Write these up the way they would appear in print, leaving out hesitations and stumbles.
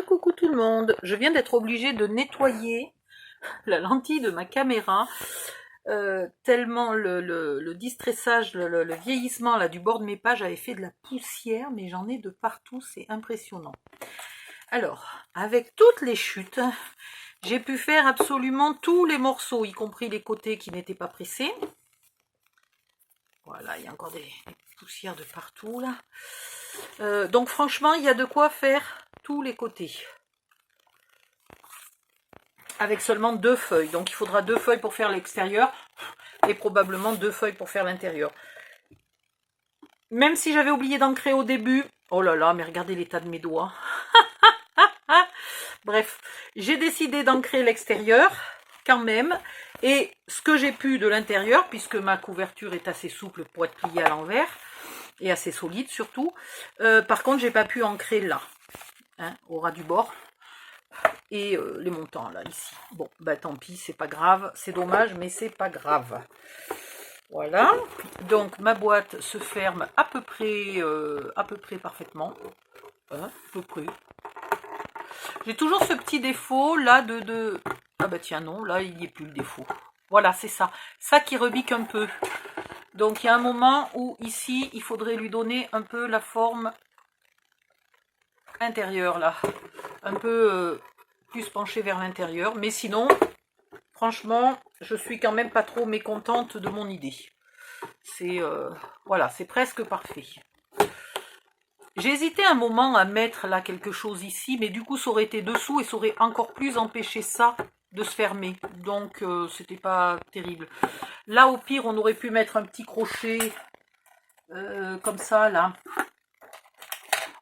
Coucou tout le monde, je viens d'être obligée de nettoyer la lentille de ma caméra, tellement le distressage, le vieillissement là, du bord de mes pages avait fait de la poussière, mais j'en ai de partout, c'est impressionnant. Alors, avec toutes les chutes, j'ai pu faire absolument tous les morceaux, y compris les côtés qui n'étaient pas pressés. Voilà, il y a encore des poussières de partout là. Donc franchement, il y a de quoi faire tous les côtés. Avec seulement 2 feuilles. Donc il faudra 2 feuilles pour faire l'extérieur et probablement 2 feuilles pour faire l'intérieur. Même si j'avais oublié d'ancrer au début, oh là là, mais regardez l'état de mes doigts. Bref, j'ai décidé d'ancrer l'extérieur quand même, et ce que j'ai pu de l'intérieur, puisque ma couverture est assez souple pour être pliée à l'envers, et assez solide surtout. Par contre, j'ai pas pu ancrer là, hein, au ras du bord. Et les montants là ici. Bon, bah tant pis, c'est pas grave, c'est dommage, mais c'est pas grave. Voilà, donc ma boîte se ferme à peu près parfaitement. À peu près. J'ai toujours ce petit défaut là de... Ah bah tiens non, là il n'y est plus le défaut. Voilà, c'est ça. Ça qui rebique un peu. Donc il y a un moment où ici, il faudrait lui donner un peu la forme intérieure là. Un peu... plus penché vers l'intérieur, mais sinon, franchement, je suis quand même pas trop mécontente de mon idée. C'est voilà, c'est presque parfait. J'ai hésité un moment à mettre là quelque chose ici, mais du coup ça aurait été dessous et ça aurait encore plus empêché ça de se fermer. Donc c'était pas terrible. Là au pire on aurait pu mettre un petit crochet comme ça là.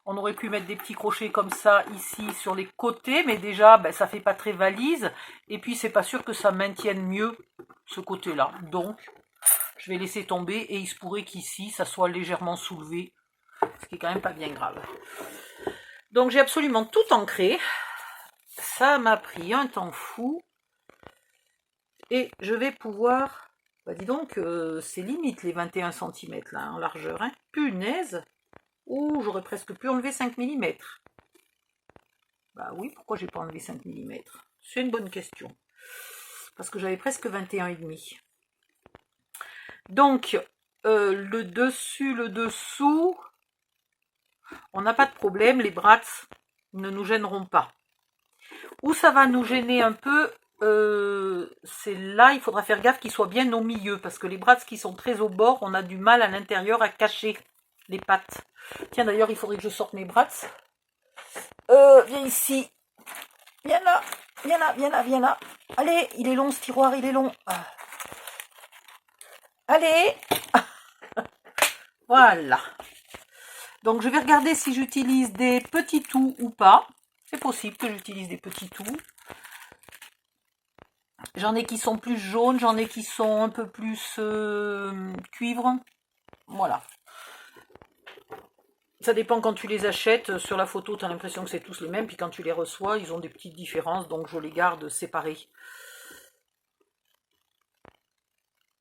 On aurait pu mettre des petits crochets comme ça ici sur les côtés, mais déjà ben, ça fait pas très valise, et puis c'est pas sûr que ça maintienne mieux ce côté là. Donc je vais laisser tomber, et il se pourrait qu'ici ça soit légèrement soulevé, ce qui est quand même pas bien grave. Donc j'ai absolument tout ancré, ça m'a pris un temps fou, et je vais pouvoir, bah dis donc c'est limite les 21 cm là en largeur, hein. Punaise. Ouh, j'aurais presque pu enlever 5 mm. Bah oui, pourquoi j'ai pas enlevé 5 mm? C'est une bonne question. Parce que j'avais presque 21,5. Donc, le dessus, le dessous, on n'a pas de problème, les brats ne nous gêneront pas. Où ça va nous gêner un peu, c'est là, il faudra faire gaffe qu'ils soient bien au milieu, parce que les brats qui sont très au bord, on a du mal à l'intérieur à cacher les pattes. Tiens, d'ailleurs, il faudrait que je sorte mes brats. Viens ici. Viens là, viens là, viens là, viens là. Allez, il est long ce tiroir, il est long. Allez. Voilà. Donc je vais regarder si j'utilise des petits tout ou pas. C'est possible que j'utilise des petits tout. J'en ai qui sont plus jaunes, j'en ai qui sont un peu plus cuivre. Voilà. Ça dépend quand tu les achètes. Sur la photo, tu as l'impression que c'est tous les mêmes. Puis quand tu les reçois, ils ont des petites différences. Donc je les garde séparés.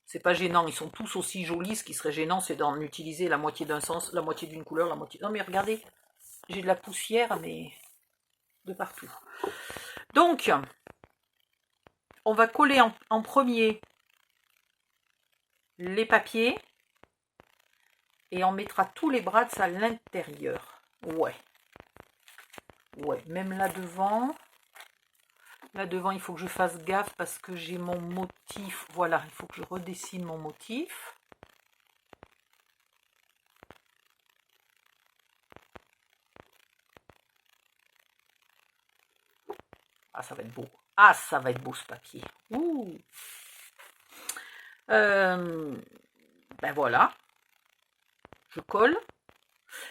C'est pas gênant. Ils sont tous aussi jolis. Ce qui serait gênant, c'est d'en utiliser la moitié d'un sens, la moitié d'une couleur, la moitié... Non mais regardez, j'ai de la poussière, mais de partout. Donc, on va coller en premier les papiers. Et on mettra tous les brats à l'intérieur. Ouais. Ouais, même là devant. Là devant, il faut que je fasse gaffe parce que j'ai mon motif. Voilà, il faut que je redessine mon motif. Ah, ça va être beau. Ah, ça va être beau ce papier. Ouh. Ben voilà. Je colle.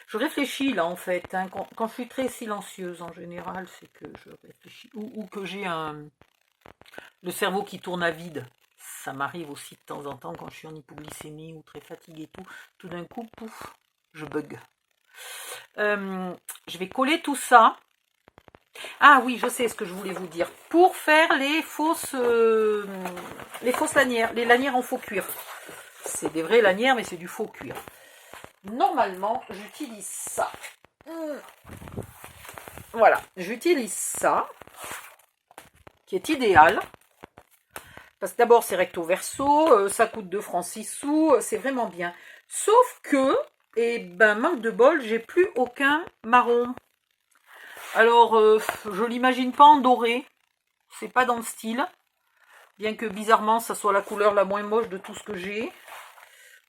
Je réfléchis là en fait. Hein. Quand je suis très silencieuse en général, c'est que je réfléchis. Ou que j'ai le cerveau qui tourne à vide. Ça m'arrive aussi de temps en temps quand je suis en hypoglycémie ou très fatiguée et tout. Tout d'un coup, pouf, je bug. Je vais coller tout ça. Ah oui, je sais ce que je voulais vous dire. Pour faire les fausses lanières, les lanières en faux cuir. C'est des vraies lanières, mais c'est du faux cuir. Normalement, j'utilise ça. Voilà, j'utilise ça, qui est idéal. Parce que d'abord, c'est recto verso, ça coûte 2 francs 6 sous, c'est vraiment bien. Sauf que, et ben, manque de bol, j'ai plus aucun marron. Alors, je l'imagine pas en doré, c'est pas dans le style. Bien que bizarrement, ça soit la couleur la moins moche de tout ce que j'ai.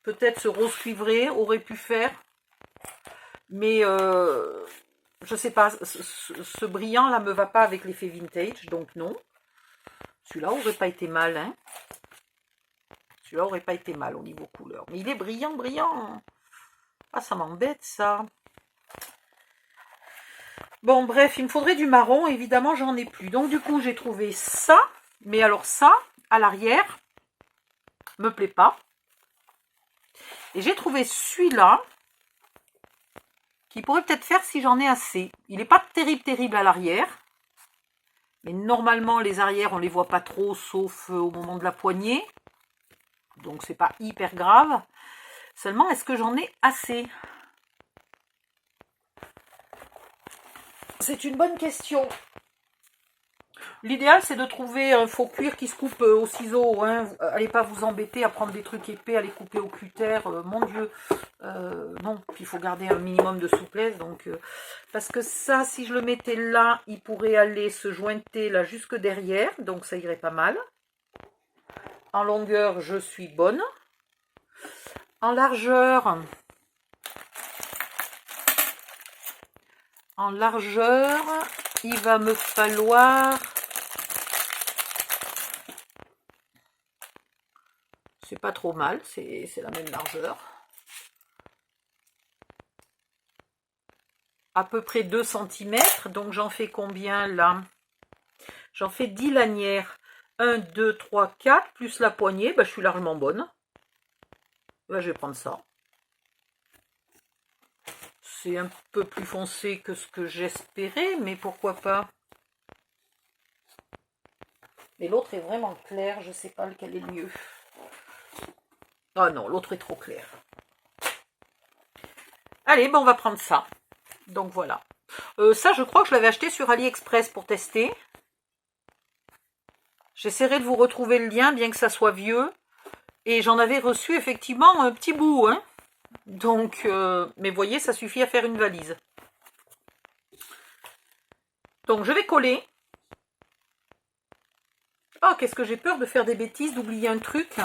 Peut-être ce rose cuivré aurait pu faire. Mais je sais pas, ce brillant là me va pas avec l'effet vintage, donc non. Celui-là aurait pas été mal, hein. Celui-là aurait pas été mal au niveau couleur. Mais il est brillant, brillant. Ah, ça m'embête ça. Bon, bref, il me faudrait du marron. Évidemment, j'en ai plus. Donc, du coup, j'ai trouvé ça. Mais alors ça, à l'arrière, me plaît pas. Et j'ai trouvé celui-là, qui pourrait peut-être faire si j'en ai assez. Il n'est pas terrible à l'arrière. Mais normalement, les arrières, on ne les voit pas trop, sauf au moment de la poignée. Donc, c'est pas hyper grave. Seulement, est-ce que j'en ai assez? C'est une bonne question. L'idéal, c'est de trouver un faux cuir qui se coupe au ciseau. Hein. Allez pas vous embêter à prendre des trucs épais, à les couper au cutter. Mon Dieu. Non, puis il faut garder un minimum de souplesse. Donc, parce que ça, si je le mettais là, il pourrait aller se jointer là jusque derrière. Donc, ça irait pas mal. En longueur, je suis bonne. En largeur... il va me falloir... C'est pas trop mal, c'est la même largeur. À peu près 2 cm, donc j'en fais combien là? J'en fais 10 lanières. 1, 2, 3, 4, plus la poignée, ben, je suis largement bonne. Ben, je vais prendre ça. C'est un peu plus foncé que ce que j'espérais, mais pourquoi pas. Mais l'autre est vraiment clair, je ne sais pas lequel est le mieux. Ah non, l'autre est trop clair. Allez, ben on va prendre ça. Donc voilà. Ça, je crois que je l'avais acheté sur AliExpress pour tester. J'essaierai de vous retrouver le lien, bien que ça soit vieux. Et j'en avais reçu effectivement un petit bout. Hein. Donc, mais vous voyez, ça suffit à faire une valise. Donc, je vais coller. Oh, qu'est-ce que j'ai peur de faire des bêtises, d'oublier un truc.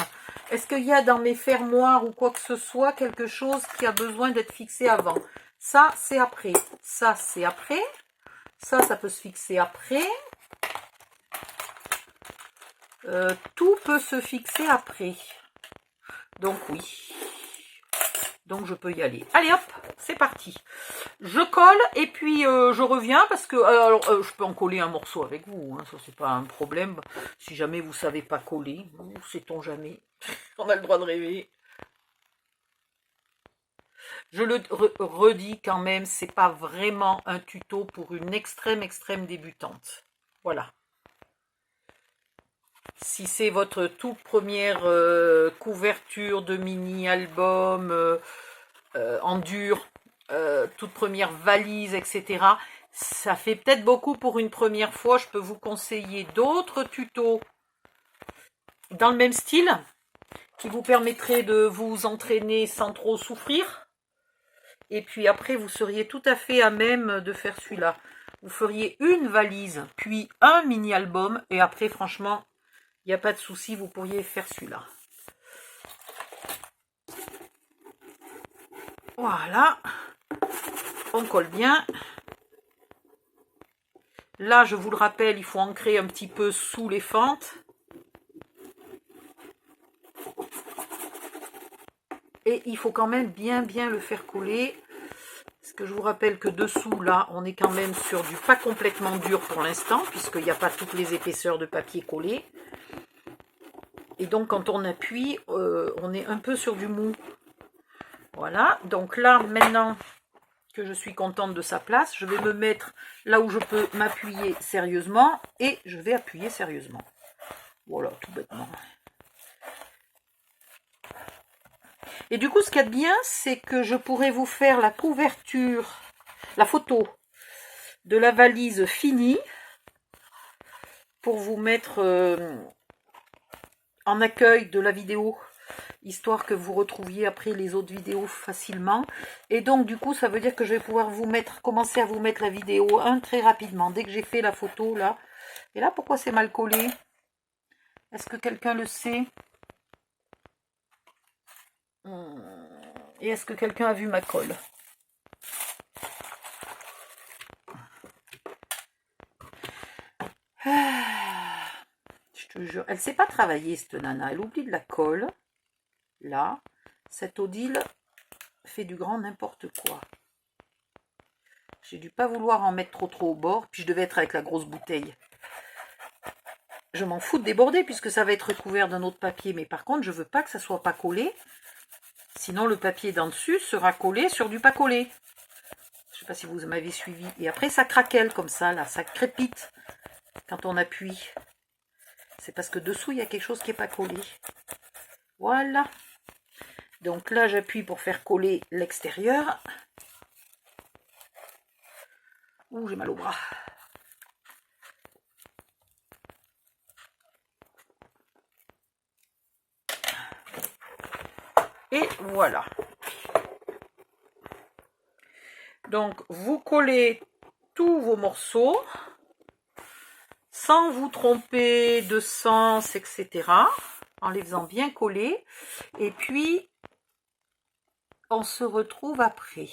Est-ce qu'il y a dans mes fermoirs ou quoi que ce soit quelque chose qui a besoin d'être fixé avant? Ça, c'est après. Ça, c'est après. Ça peut se fixer après. Tout peut se fixer après. Donc, oui. Donc, je peux y aller. Allez, hop, c'est parti. Je colle et puis je reviens parce que... alors, je peux en coller un morceau avec vous. Hein, ça, c'est pas un problème. Si jamais vous savez pas coller, sait-on jamais. On a le droit de rêver. Je le redis quand même, c'est pas vraiment un tuto pour une extrême débutante. Voilà. Si c'est votre toute première couverture de mini-album en dur, toute première valise, etc., ça fait peut-être beaucoup pour une première fois. Je peux vous conseiller d'autres tutos dans le même style qui vous permettraient de vous entraîner sans trop souffrir. Et puis après, vous seriez tout à fait à même de faire celui-là. Vous feriez une valise, puis un mini-album. Et après, franchement, il n'y a pas de souci, vous pourriez faire celui-là. Voilà. On colle bien. Là, je vous le rappelle, il faut ancrer un petit peu sous les fentes. Et il faut quand même bien le faire coller. Parce que je vous rappelle que dessous, là, on est quand même sur du pas complètement dur pour l'instant, puisqu'il n'y a pas toutes les épaisseurs de papier collé. Et donc, quand on appuie, on est un peu sur du mou. Voilà. Donc là, maintenant que je suis contente de sa place, je vais me mettre là où je peux m'appuyer sérieusement. Et je vais appuyer sérieusement. Voilà, tout bêtement. Et du coup, ce qu'il y a de bien, c'est que je pourrais vous faire la couverture, la photo de la valise finie pour vous mettre en accueil de la vidéo, histoire que vous retrouviez après les autres vidéos facilement. Et donc du coup ça veut dire que je vais pouvoir commencer à vous mettre la vidéo très rapidement, dès que j'ai fait la photo là. Et là pourquoi c'est mal collé? Est-ce que quelqu'un le sait? Et est-ce que quelqu'un a vu ma colle? Je te jure, elle ne sait pas travailler cette nana, elle oublie de la colle. Là, cette Odile fait du grand n'importe quoi. J'ai dû pas vouloir en mettre trop au bord, puis je devais être avec la grosse bouteille. Je m'en fous de déborder puisque ça va être recouvert d'un autre papier, mais par contre je veux pas que ça soit pas collé, sinon le papier d'en dessus sera collé sur du pas collé. Je sais pas si vous m'avez suivi. Et après ça craquelle comme ça, là, ça crépite quand on appuie. C'est parce que dessous il y a quelque chose qui n'est pas collé. Voilà. Donc là j'appuie pour faire coller l'extérieur. Ouh, j'ai mal au bras. Et voilà. Donc vous collez tous vos morceaux sans vous tromper de sens, etc. En les faisant bien coller. Et puis on se retrouve après.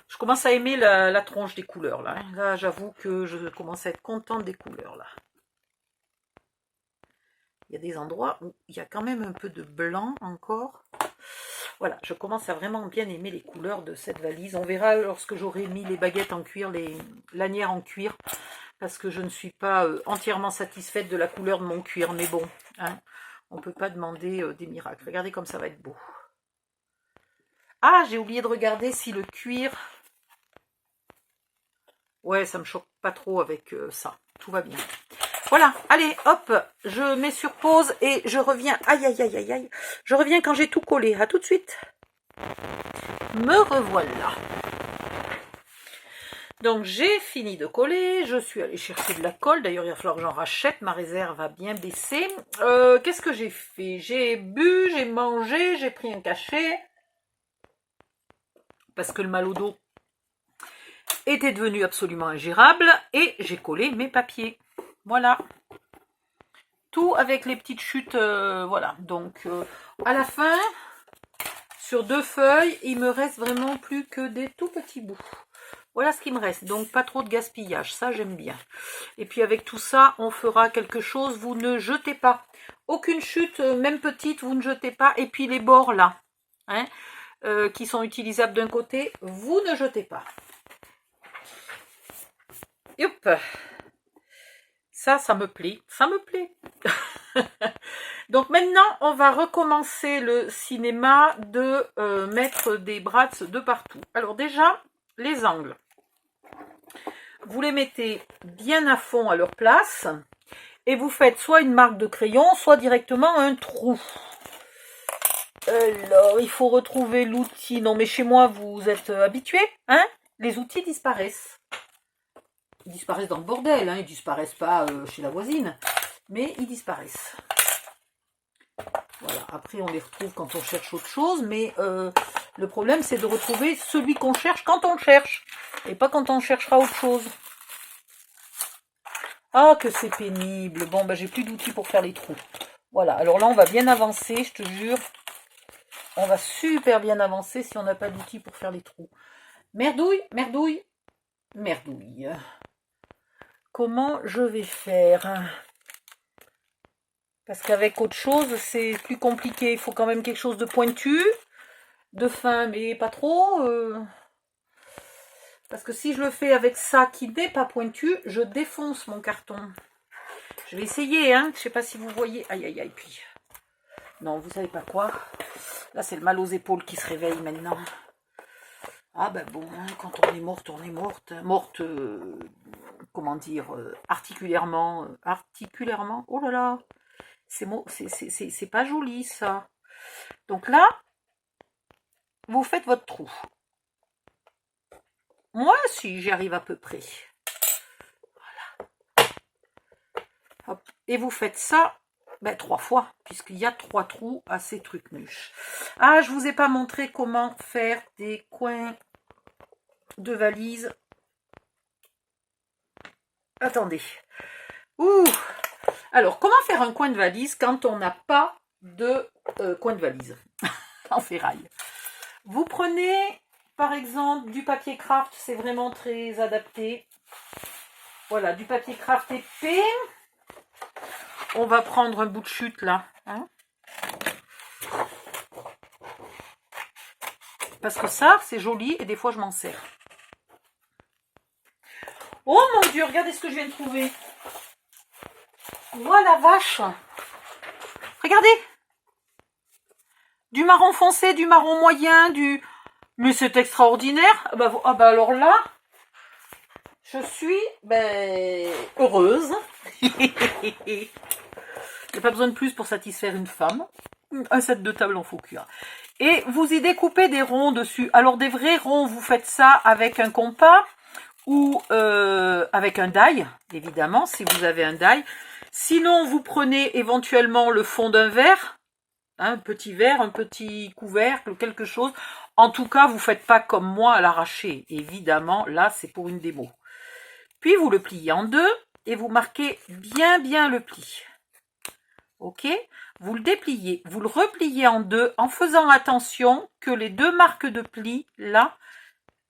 Je commence à aimer la tronche des couleurs là. Là j'avoue que je commence à être contente des couleurs là. Il y a des endroits où il y a quand même un peu de blanc encore. Voilà, je commence à vraiment bien aimer les couleurs de cette valise. On verra lorsque j'aurai mis les baguettes en cuir, les lanières en cuir, parce que je ne suis pas entièrement satisfaite de la couleur de mon cuir. Mais bon, hein, on ne peut pas demander des miracles. Regardez comme ça va être beau. Ah, j'ai oublié de regarder si le cuir... Ouais, ça me choque pas trop avec ça. Tout va bien. Voilà, allez, hop, je mets sur pause et je reviens. Aïe, aïe, aïe, aïe, aïe. Je reviens quand j'ai tout collé. À tout de suite. Me revoilà. Donc, j'ai fini de coller. Je suis allée chercher de la colle. D'ailleurs, il va falloir que j'en rachète. Ma réserve a bien baissé. Qu'est-ce que j'ai fait? J'ai bu, j'ai mangé, j'ai pris un cachet. Parce que le mal au dos était devenu absolument ingérable. Et j'ai collé mes papiers. Voilà. Tout avec les petites chutes, voilà. Donc, à la fin, sur 2 feuilles, il me reste vraiment plus que des tout petits bouts. Voilà ce qui me reste. Donc, pas trop de gaspillage. Ça, j'aime bien. Et puis, avec tout ça, on fera quelque chose. Vous ne jetez pas. Aucune chute, même petite, vous ne jetez pas. Et puis, les bords, là, hein, qui sont utilisables d'un côté, vous ne jetez pas. Hop. Ça me plaît. Ça me plaît. Donc maintenant, on va recommencer le cinéma de mettre des brats de partout. Alors déjà, les angles. Vous les mettez bien à fond à leur place. Et vous faites soit une marque de crayon, soit directement un trou. Alors, il faut retrouver l'outil. Non, mais chez moi, vous êtes habitués, hein? Les outils disparaissent. Ils disparaissent dans le bordel, hein? Ils disparaissent pas chez la voisine. Mais ils disparaissent. Voilà, après on les retrouve quand on cherche autre chose, mais le problème c'est de retrouver celui qu'on cherche quand on le cherche, et pas quand on cherchera autre chose. Ah, que c'est pénible. Bon, bah j'ai plus d'outils pour faire les trous. Voilà, alors là on va bien avancer, je te jure. On va super bien avancer si on n'a pas d'outils pour faire les trous. Merdouille, merdouille, merdouille. Comment je vais faire ? Parce qu'avec autre chose, c'est plus compliqué. Il faut quand même quelque chose de pointu, de fin, mais pas trop. Parce que si je le fais avec ça qui n'est pas pointu, je défonce mon carton. Je vais essayer, hein. Je ne sais pas si vous voyez. Aïe, aïe, aïe, puis. Non, vous savez pas quoi. Là, c'est le mal aux épaules qui se réveille maintenant. Ah ben bon, hein, quand on est morte, on est morte. Morte, comment dire, articulairement. Articulairement, oh là là. C'est pas joli ça. Donc là, vous faites votre trou. Moi, si, j'y arrive à peu près. Voilà. Hop. Et vous faites ça 3 fois, puisqu'il y a 3 trous à ces trucs-nuches. Ah, je vous ai pas montré comment faire des coins de valise. Attendez. Ouh. Alors, comment faire un coin de valise quand on n'a pas de coin de valise en ferraille? Vous prenez, par exemple, du papier craft, c'est vraiment très adapté. Voilà, du papier craft épais. On va prendre un bout de chute là. Hein, parce que ça, c'est joli et des fois, je m'en sers. Oh mon Dieu, regardez ce que je viens de trouver. Voilà, vache. Regardez. Du marron foncé, du marron moyen, du... Mais c'est extraordinaire. Alors là, je suis heureuse. Il n'y a pas besoin de plus pour satisfaire une femme. Un set de table en faux cuir. Et vous y découpez des ronds dessus. Alors des vrais ronds, vous faites ça avec un compas ou avec un die, évidemment, si vous avez un die. Sinon, vous prenez éventuellement le fond d'un verre, un petit verre, un petit couvercle, quelque chose. En tout cas, vous ne faites pas comme moi à l'arracher. Évidemment, là, c'est pour une démo. Puis, vous le pliez en deux et vous marquez bien le pli. Ok? Vous le dépliez, vous le repliez en deux en faisant attention que les deux marques de pli, là,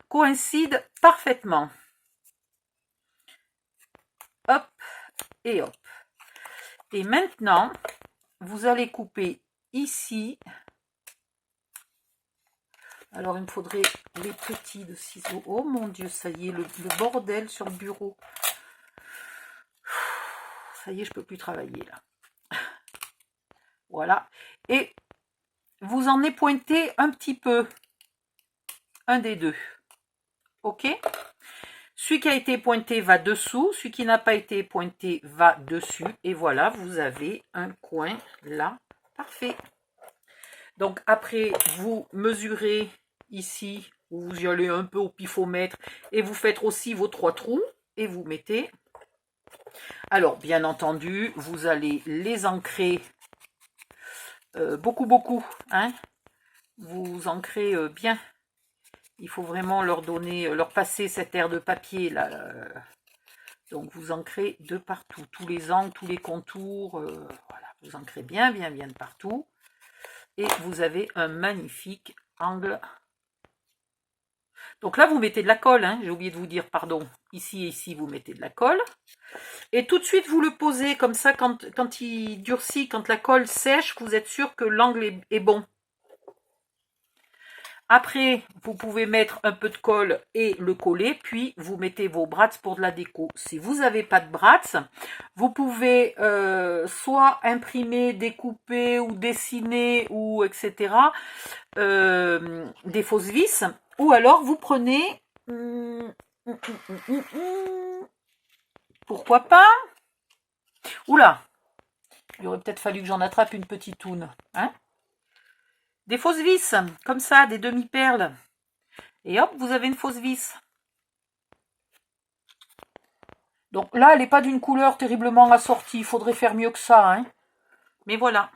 coïncident parfaitement. Hop et hop. Et maintenant, vous allez couper ici. Alors, il me faudrait les petits de ciseaux. Oh mon Dieu, ça y est, le bordel sur le bureau. Ça y est, je ne peux plus travailler là. Voilà. Et vous en épointez un petit peu. Un des deux. Ok? Celui qui a été pointé va dessous. Celui qui n'a pas été pointé va dessus. Et voilà, vous avez un coin là. Parfait. Donc après, vous mesurez ici, vous y allez un peu au pifomètre et vous faites aussi vos 3 trous et vous mettez. Alors, bien entendu, vous allez les ancrer beaucoup, hein. Vous ancrez bien. Il faut vraiment leur donner, leur passer cet air de papier là. Donc vous ancrez de partout, tous les angles, tous les contours, voilà, vous ancrez bien de partout. Et vous avez un magnifique angle. Donc là, vous mettez de la colle, hein, j'ai oublié de vous dire, pardon. Ici et ici, vous mettez de la colle. Et tout de suite, vous le posez comme ça, quand il durcit, quand la colle sèche, vous êtes sûr que l'angle est bon. Après, vous pouvez mettre un peu de colle et le coller, puis vous mettez vos brats pour de la déco. Si vous n'avez pas de brats, vous pouvez soit imprimer, découper ou dessiner, ou etc. Des fausses vis, ou alors vous prenez... pourquoi pas? Oula, il aurait peut-être fallu que j'en attrape une petite toune, hein? Des fausses vis, comme ça, des demi-perles. Et hop, vous avez une fausse vis. Donc là, elle n'est pas d'une couleur terriblement assortie. Il faudrait faire mieux que ça, hein. Mais voilà.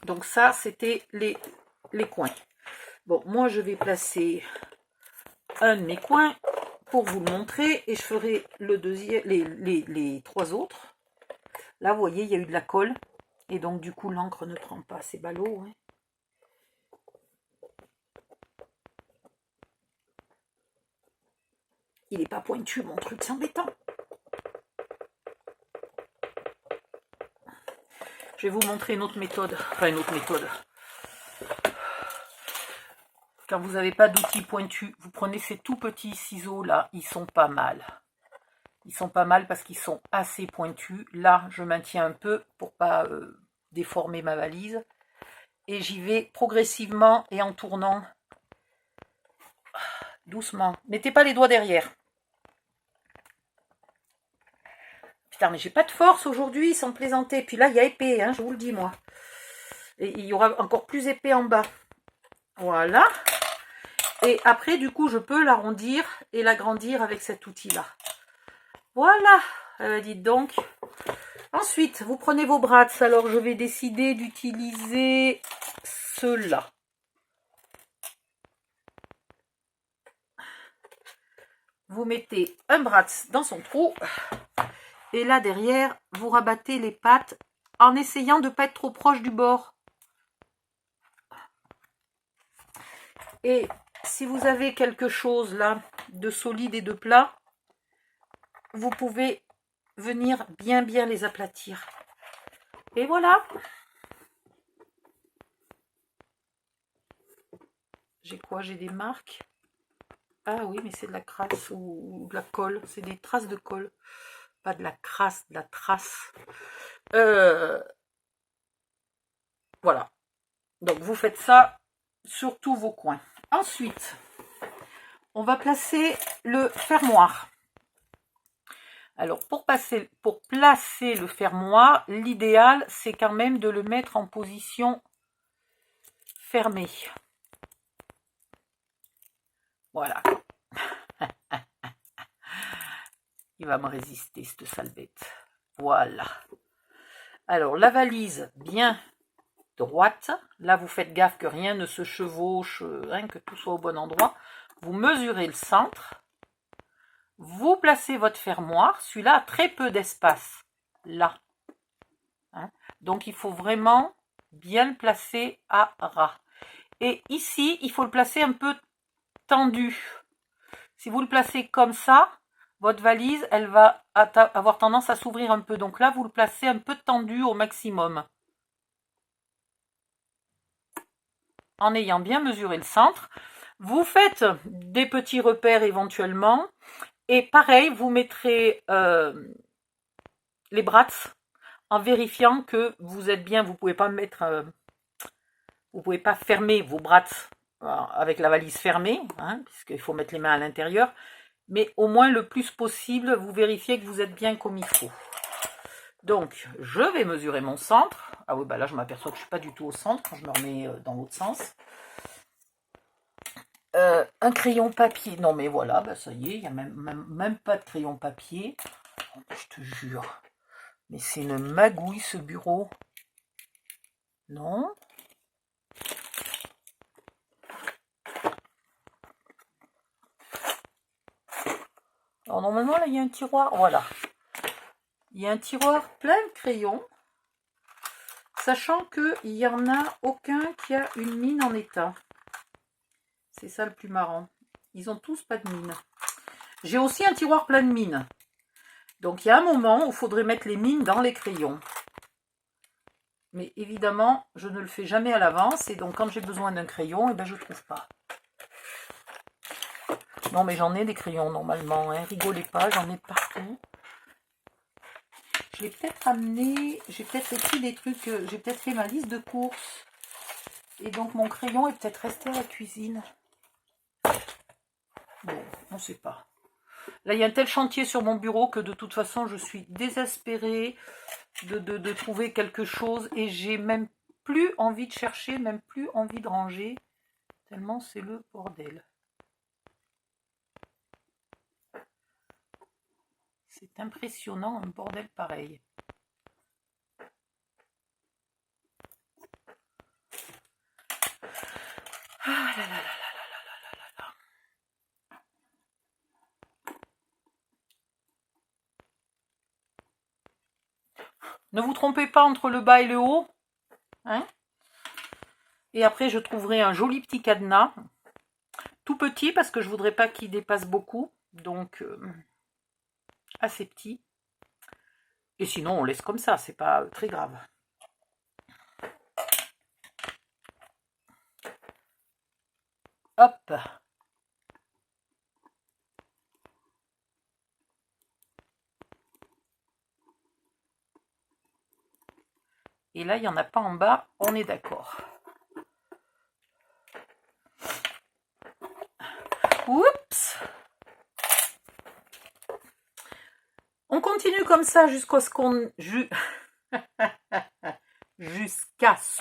Donc ça, c'était les coins. Bon, moi, je vais placer un de mes coins pour vous le montrer. Et je ferai le deuxième, les 3 autres. Là, vous voyez, il y a eu de la colle. Et donc, du coup, l'encre ne prend pas. C'est ballot, hein. Il n'est pas pointu, mon truc, c'est embêtant. Je vais vous montrer une autre méthode. Enfin, une autre méthode. Quand vous n'avez pas d'outils pointus, vous prenez ces tout petits ciseaux là. Ils sont pas mal. Ils sont pas mal parce qu'ils sont assez pointus. Là, je maintiens un peu pour pas déformer ma valise. Et j'y vais progressivement et en tournant doucement. Mettez pas les doigts derrière. Putain, mais j'ai pas de force aujourd'hui, sans plaisanter. Puis là, il y a épais, hein, je vous le dis, moi. Et il y aura encore plus épais en bas. Voilà. Et après, du coup, je peux l'arrondir et l'agrandir avec cet outil-là. Voilà, dites donc. Ensuite, vous prenez vos brats. Alors, je vais décider d'utiliser ceux-là. Vous mettez un brat dans son trou. Et là, derrière, vous rabattez les pattes en essayant de ne pas être trop proche du bord. Et si vous avez quelque chose là de solide et de plat, vous pouvez venir bien les aplatir. Et voilà. J'ai quoi? J'ai des marques. Ah oui, mais c'est de la crasse ou de la colle. C'est des traces de colle. Pas de la crasse, de la trace. Voilà. Donc vous faites ça sur tous vos coins. Ensuite, on va placer le fermoir. Alors pour placer le fermoir, l'idéal c'est quand même de le mettre en position fermée. Voilà. Il va me résister cette sale bête. Voilà. Alors la valise bien droite. Là vous faites gaffe que rien ne se chevauche, hein, que tout soit au bon endroit. Vous mesurez le centre. Vous placez votre fermoir. Celui-là a très peu d'espace. Là. Hein. Donc il faut vraiment bien le placer à ras. Et ici, il faut le placer un peu tendu. Si vous le placez comme ça, votre valise, elle va avoir tendance à s'ouvrir un peu. Donc là, vous le placez un peu tendu au maximum. En ayant bien mesuré le centre. Vous faites des petits repères éventuellement. Et pareil, vous mettrez les brats en vérifiant que vous êtes bien. Vous ne pouvez pas mettre... vous ne pouvez pas fermer vos brats avec la valise fermée, hein, puisqu'il faut mettre les mains à l'intérieur. Mais au moins le plus possible, vous vérifiez que vous êtes bien comme il faut. Donc, je vais mesurer mon centre. Ah oui, bah là, je m'aperçois que je ne suis pas du tout au centre quand je me remets dans l'autre sens. Un crayon papier. Non, mais voilà, bah ça y est, il n'y a même pas de crayon papier. Oh, je te jure. Mais c'est une magouille, ce bureau. Non. Alors, normalement, là, il y a un tiroir. Voilà. Il y a un tiroir plein de crayons. Sachant qu'il n'y en a aucun qui a une mine en état. C'est ça le plus marrant. Ils ont tous pas de mine. J'ai aussi un tiroir plein de mines. Donc il y a un moment où il faudrait mettre les mines dans les crayons. Mais évidemment, je ne le fais jamais à l'avance. Et donc quand j'ai besoin d'un crayon, eh ben, je ne trouve pas. Non mais j'en ai des crayons normalement. Hein. Rigolez pas, j'en ai partout. J'ai peut-être amené, j'ai peut-être écrit des trucs, j'ai peut-être fait ma liste de courses. Et donc mon crayon est peut-être resté à la cuisine. Bon, on ne sait pas. Là, il y a un tel chantier sur mon bureau que de toute façon, je suis désespérée de trouver quelque chose. Et j'ai même plus envie de chercher, même plus envie de ranger. Tellement c'est le bordel. C'est impressionnant, un bordel pareil. Ah là là là là. Ne vous trompez pas entre le bas et le haut. Hein? Et après, je trouverai un joli petit cadenas. Tout petit parce que je ne voudrais pas qu'il dépasse beaucoup. Donc, assez petit. Et sinon, on laisse comme ça. C'est pas très grave. Hop. Et là, il n'y en a pas en bas, on est d'accord. Oups! On continue comme ça jusqu'à ce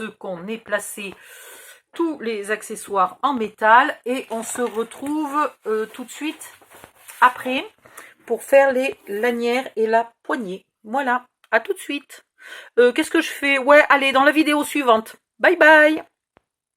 qu'on ait placé tous les accessoires en métal. Et on se retrouve tout de suite après pour faire les lanières et la poignée. Voilà, à tout de suite. Qu'est-ce que je fais? Ouais, allez, dans la vidéo suivante. Bye bye.